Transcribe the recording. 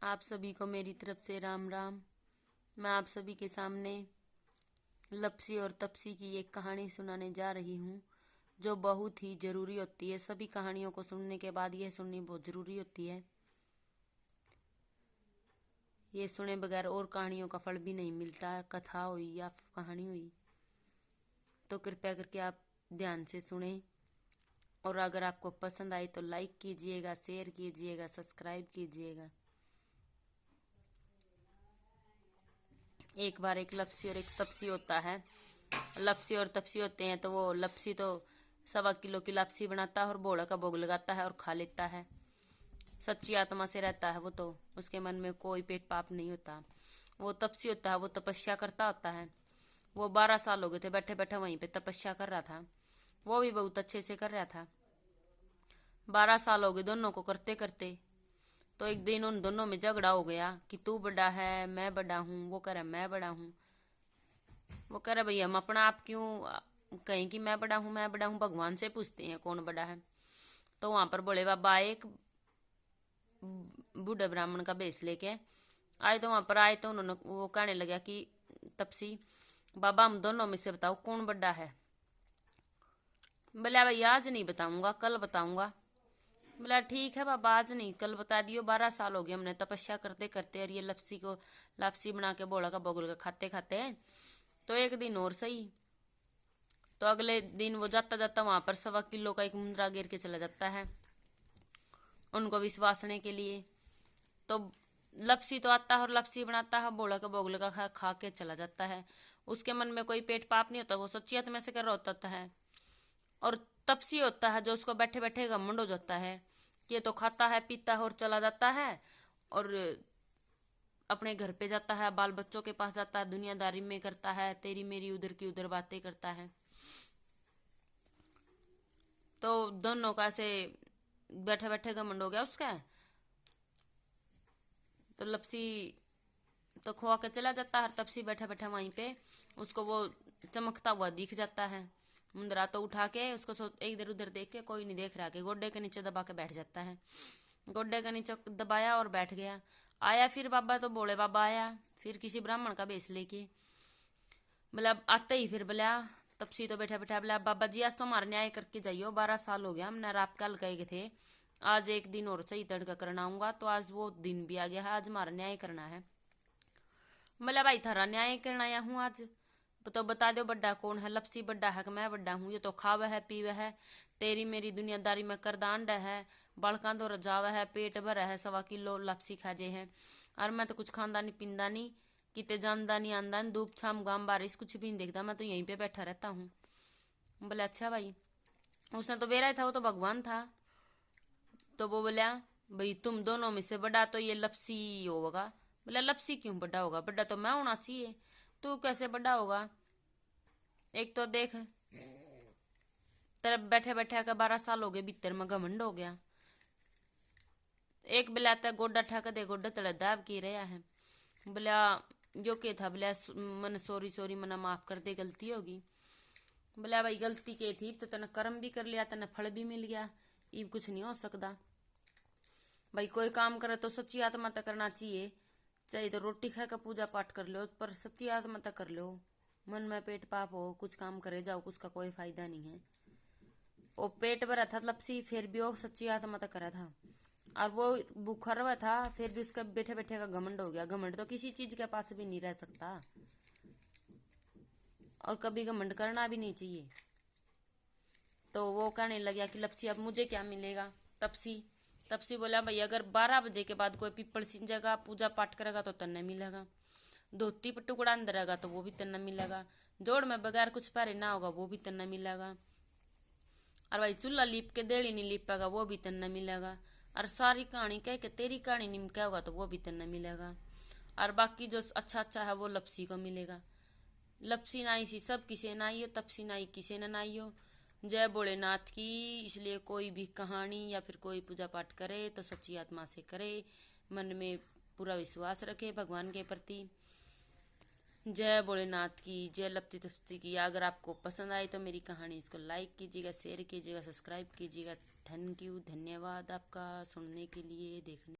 आप सभी को मेरी तरफ से राम राम। मैं आप सभी के सामने लपसी और तपसी की एक कहानी सुनाने जा रही हूँ, जो बहुत ही ज़रूरी होती है। सभी कहानियों को सुनने के बाद यह सुननी बहुत ज़रूरी होती है। ये सुने बगैर और कहानियों का फल भी नहीं मिलता है, कथा हुई या कहानी हुई। तो कृपया करके आप ध्यान से सुने, और अगर आपको पसंद आई तो लाइक कीजिएगा, शेयर कीजिएगा, सब्सक्राइब कीजिएगा। एक बार एक लपसी और एक तपसी होता है। लपसी और तपसी होते हैं तो वो लपसी तो 1.25 किलो की लपसी बनाता है और बोड़ा का भोग लगाता है और खा लेता है। सच्ची आत्मा से रहता है वो, तो उसके मन में कोई पेट पाप नहीं होता। वो तपसी होता है, वो तपस्या करता होता है। वो 12 साल हो गए थे बैठे बैठे वहीं पे तपस्या कर रहा था। वो भी बहुत अच्छे से कर रहा था। 12 साल हो गए दोनों को करते करते। तो एक दिन उन दोनों में झगड़ा हो गया कि तू बड़ा है मैं बड़ा हूँ। वो कह रहा मैं बड़ा हूँ। वो कह रहा भैया हम अपना आप क्यों कहें कि मैं बड़ा हूँ, भगवान से पूछते हैं कौन बड़ा है। तो वहां पर बोले बाबा एक बूढ़े ब्राह्मण का भेष लेके आए। तो वहां पर आए तो उन्होंने वो कहने लगा कि तपसी बाबा हम दोनों में से बताओ कौन बड़ा है। बोला भाई आज नहीं बताऊंगा, कल बताऊंगा। बोला ठीक है बाबा आज नहीं कल बता दियो। 12 साल हो गए हमने तपस्या करते करते, और ये लापसी बना के बोला का बगुल का खाते खाते। तो एक दिन और सही। तो अगले दिन वो जाता जाता वहां पर 1.25 किलो का एक मुंदरा गिर के चला जाता है उनको विश्वासने के लिए। तो लपसी तो आता है और लपसी बनाता है, बोला का बोगल का खा के चला जाता है। उसके मन में कोई पेट पाप नहीं होता, वो सच्ची आत्मा से कर रहा होता है। और तपसी होता है जो उसको बैठे बैठे घमंड हो जाता है कि ये तो खाता है पीता है और चला जाता है, और अपने घर पे जाता है, बाल बच्चों के पास जाता है, दुनियादारी में करता है, तेरी मेरी उधर की उधर बातें करता है। तो दोनों का ऐसे बैठे बैठे घमंड हो गया उसका। तो लपसी तो खोआ के चला जाता है, तपसी बैठे बैठे वहीं पे उसको वो चमकता हुआ दिख जाता है मुंदरा। तो उठा के उसको इधर उधर देख के कोई नहीं देख रहा के गोड्डे के नीचे दबा के बैठ जाता है। गोड्डे के नीचे दबाया और बैठ गया। आया फिर बाबा, तो बोले बाबा आया फिर किसी ब्राह्मण का बेच लेके। बोला आते ही फिर बोला तपसी तो बैठा बैठा बोला बाबा जी आज तो हमारा न्याय करके जाइयो, 12 साल हो गया हमने रात कल गए थे, आज एक दिन और सही तड़का करना आऊंगा। तो आज वो दिन भी आ गया है, आज हमारा न्याय करना है। बोला भाई थारा न्याय करना आया हूँ आज, तो बता दो बड्डा कौन है। लपसी बड्डा है कि मैं बड्डा हूँ। ये तो खावे है पीवे है, तेरी मेरी दुनियादारी में करदांड है, बड़का दो रजावा है, पेट भर है, 1.25 किलो लपसी खाजे है। और मैं तो कुछ खांदा नहीं पींदा नहीं, किते जानदा नहीं आंदा नहीं, धूप छाम गाम बारिश कुछ भी नहीं देखता, मैं तो यहीं पे बैठा रहता हूँ। बोले अच्छा भाई। उसने तो बेरा था, वो तो भगवान था। तो वो बोला भाई तुम दोनों में से बड़ा तो ये लपसी होगा। बोला लपसी क्यों बड़ा होगा, बड़ा तो मैं होना चाहिए, तू कैसे बड़ा होगा। एक तो देख तेरे बैठे बैठे का 12 साल हो गए, भीतर में घमंड हो गया। एक बिलाता गोड्डा ठक दे गोड्डा तले दाब की रहा है। बोला जो के था, बोला मन सॉरी सॉरी मना माफ कर दे गलती होगी। बोला भाई गलती के थी तो तने कर्म भी कर लिया, तने फल भी मिल गया, ये कुछ नहीं हो सकता। भाई कोई काम करे तो सच्ची आत्मा तक करना चाहिए, चाहे तो रोटी खा कर पूजा पाठ कर लो पर सच्ची आत्मा तक कर लो। मन में पेट पाप हो कुछ काम करे जाओ उसका कोई फायदा नहीं है। वो पेट भरा था लपसी फिर भी वो सच्ची आत्मा तक करा था, और वो भूखा रहा था फिर भी उसका बैठे बैठे का घमंड हो गया। घमंड तो किसी चीज के पास भी नहीं रह सकता, और कभी घमंड करना भी नहीं चाहिए। तो वो कहने लगा कि लपसी अब मुझे क्या मिलेगा। तपसी तपसी बोला भाई अगर 12 बजे के बाद कोई पीपल सिंजेगा पूजा पाठ करेगा तो तन्ने मिलेगा, धोती पर टुकड़ा अंदर रहेगा तो वो भी तन्ना मिलेगा, जोड़ में बगैर कुछ पहरे ना होगा वो भी तन्ना मिलेगा, और भाई चूल्हा लीप के देड़ी नहीं लीप पाएगा वो भी तन्ना मिलेगा, और सारी कहानी कह के तेरी कहानी नहीं क्या होगा तो वो भी तन्ना मिलेगा, और बाकी जो अच्छा अच्छा है वो लपसी को मिलेगा। लपसी नाई सी सब किसे नाई हो, तपसी नाई किसे न नाई हो। जय भोलेनाथ की। इसलिए कोई भी कहानी या फिर कोई पूजा पाठ करे तो सच्ची आत्मा से करे, मन में पूरा विश्वास रखे भगवान के प्रति। जय भोलेनाथ की, जय लपती तपती की। अगर आपको पसंद आई तो मेरी कहानी इसको लाइक कीजिएगा, शेयर कीजिएगा, सब्सक्राइब कीजिएगा। थैंक यू, धन्यवाद आपका सुनने के लिए देखने।